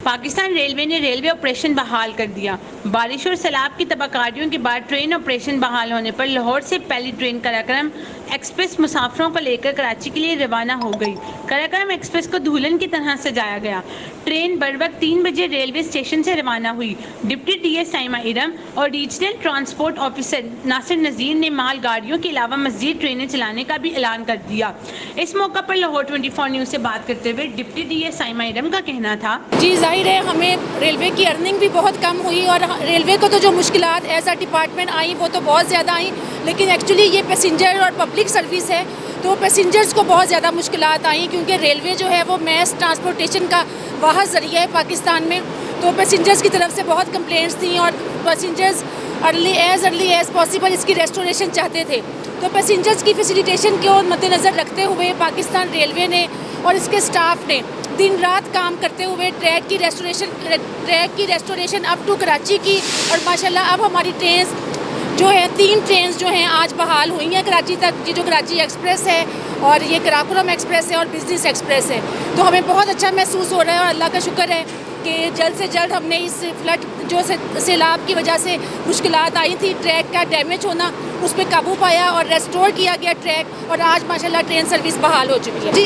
Pakistan railway ने railway operation बहाल कर दिया। बारिश और सैलाब की तबाहकारियों के बाद ट्रेन ऑपरेशन बहाल होने पर लाहौर से पहली ट्रेन कराक्रम एक्सप्रेस मुसाफिरों को लेकर कराची के लिए रवाना हो गई। कराक्रम एक्सप्रेस को दुल्हन की तरह सजाया गया। ट्रेन बरवक्त 3 बजे रेलवे स्टेशन से रवाना हुई। डिप्टी डीएस साइमा इरम और रीजनल ट्रांसपोर्ट ऑफिसर नासिर नज़ीर ने माल गाड़ियों के अलावा मज़ीद ट्रेनें चलाने का भी ऐलान कर दिया। इस मौका पर लाहौर 24 न्यूज़ से बात करते हुए डिप्टी डीएस साइमा इरम का कहना था, जी जाहिर है हमें रेलवे की अर्निंग भी बहुत कम हुई और रेलवे को तो जो मुश्किलात एज अ डिपार्टमेंट आई वो तो बहुत ज़्यादा आई, लेकिन एक्चुअली ये पैसेंजर और पब्लिक सर्विस है तो पैसेंजर्स को बहुत ज़्यादा मुश्किलात आई क्योंकि रेलवे जो है वो मैस ट्रांसपोर्टेशन का वाहिद ज़रिया है पाकिस्तान में। तो पैसेंजर्स की तरफ से बहुत कंप्लेंट्स थी और पैसेंजर्स अर्ली एज़ पॉसिबल इसकी रेस्टोरेशन चाहते थे। तो पैसेंजर्स की फैसिलिटेशन को मद्देनज़र रखते हुए पाकिस्तान रेलवे ने और इसके स्टाफ ने दिन रात काम करते हुए ट्रैक की रेस्टोरेशन अप टू कराची की, और माशाल्लाह अब हमारी ट्रेन जो है 3 ट्रेन जो हैं आज बहाल हुई हैं कराची तक, जो कराची एक्सप्रेस है और ये कराकोरम एक्सप्रेस है और बिजनेस एक्सप्रेस है। तो हमें बहुत अच्छा महसूस हो रहा है और अल्लाह का शुक्र है कि जल्द से जल्द हमने इस फ्लड जो सैलाब की वजह से मुश्किलात आई थी, ट्रैक का डैमेज होना, उस पर काबू पाया और रेस्टोर किया गया ट्रैक, और आज माशाल्लाह ट्रेन सर्विस बहाल हो चुकी है।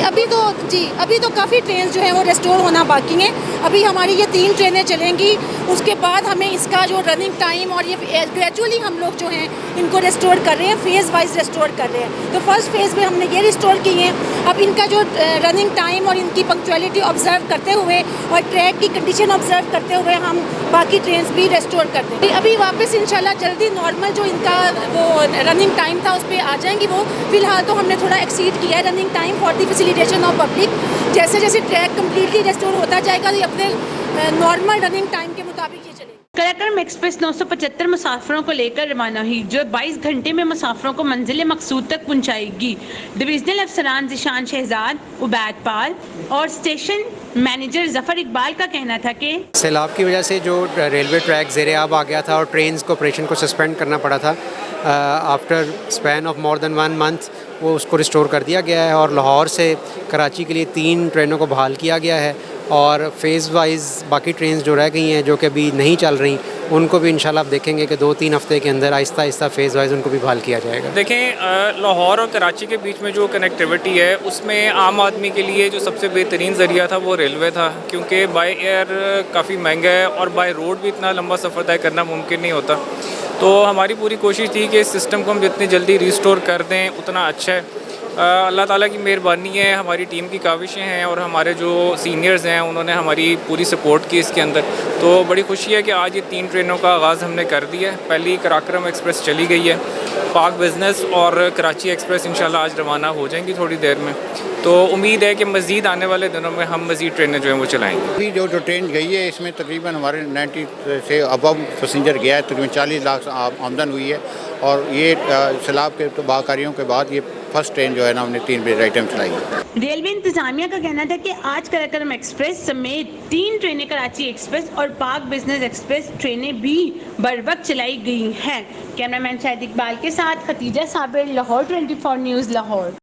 अभी तो काफ़ी ट्रेन जो है वो रेस्टोर होना बाकी हैं। अभी हमारी ये 3 ट्रेनें चलेंगी, उसके बाद हमें इसका जो रनिंग टाइम और ये ग्रेजुअली हम लोग जो हैं इनको रेस्टोर कर रहे हैं, फेज़ वाइज रेस्टोर कर रहे हैं। तो फर्स्ट फेज़ में हमने ये रिस्टोर की हैं, अब इनका जो रनिंग टाइम और इनकी पंक्चुअलिटी ऑब्जर्व करते हुए और ट्रैक की कंडीशन ऑब्जर्व करते हुए हम बाकी ट्रेन भी रेस्टोर कर देंगे। अभी वापस इंशाल्लाह जल्दी नॉर्मल जो इनका वो रनिंग टाइम था उस पर आ जाएंगी वो। फिलहाल तो हमने थोड़ा एक्सीड किया है running time for the facilitation of public. जैसे जैसे ट्रैक कम्प्लीटली रेस्टोर होता जाएगा तो अपने नॉर्मल रनिंग टाइम के मुताबिक ये चलेगा। कराक्रम एक्सप्रेस 975 मुसाफिरों को लेकर रवाना हुई, जो 22 घंटे में मुसाफिरों को मंजिल मकसूद तक पहुंचाएगी। डिविजनल अफसरान जिशान शहजाद, उबैद पाल और स्टेशन मैनेजर जफर इकबाल का कहना था कि सैलाब की वजह से जो रेलवे ट्रैक ज़ेरे आब आ गया था और ट्रेन को ऑपरेशन को सस्पेंड करना पड़ा था, after span of more than 1 month वो उसको रिस्टोर कर दिया गया है और लाहौर से कराची के लिए 3 ट्रेनों को बहाल किया गया है और फेज़ वाइज बाकी ट्रेन जो रह गई हैं जो कि अभी नहीं चल रही उनको भी इंशाल्लाह आप देखेंगे कि 2-3 हफ्ते के अंदर आहिस्ता आहिस्ता फेज़ वाइज उनको भी बहाल किया जाएगा। देखें, लाहौर और कराची के बीच में जो कनेक्टिविटी है उसमें आम आदमी के लिए जो सबसे बेहतरीन ज़रिया था वो रेलवे था, क्योंकि बाय एयर काफ़ी महंगा है और बाय रोड भी इतना लंबा सफ़र तय करना मुमकिन नहीं होता। तो हमारी पूरी कोशिश थी कि इस सिस्टम को हम जितनी जल्दी रिस्टोर कर दें उतना अच्छा है। अल्लाह ताला की मेहरबानी है, हमारी टीम की काविशें हैं और हमारे जो सीनियर्स हैं उन्होंने हमारी पूरी सपोर्ट की इसके अंदर। तो बड़ी खुशी है कि आज ये 3 ट्रेनों का आगाज़ हमने कर दिया है। पहली कराक्रम एक्सप्रेस चली गई है, पाक बिज़नेस और कराची एक्सप्रेस इंशाल्लाह आज रवाना हो जाएंगी थोड़ी देर में। तो उम्मीद है कि मज़ीद आने वाले दिनों में हम मज़ीद ट्रेनें जो हैं वो चलाएँगे। अभी जो ट्रेन गई है इसमें तकरीबन हमारे 90 से अबव पैसेंजर गया है, तकरीबन 40 लाख आमदन हुई है और ये सैलाब के तबाहकारियों के बाद ये फर्स्ट ट्रेन जो है ना हमने 3 बजे टाइम चलाई है। रेलवे इंतजामिया का कहना था कि आज कराक्रम एक्सप्रेस समेत 3 ट्रेनें कराची एक्सप्रेस और पाक बिजनेस एक्सप्रेस ट्रेनें भी बर वक्त चलाई गई हैं। कैमरामैन शाहिद इकबाल के साथ खतीजा साबिर, लाहौर 24 न्यूज़, लाहौर।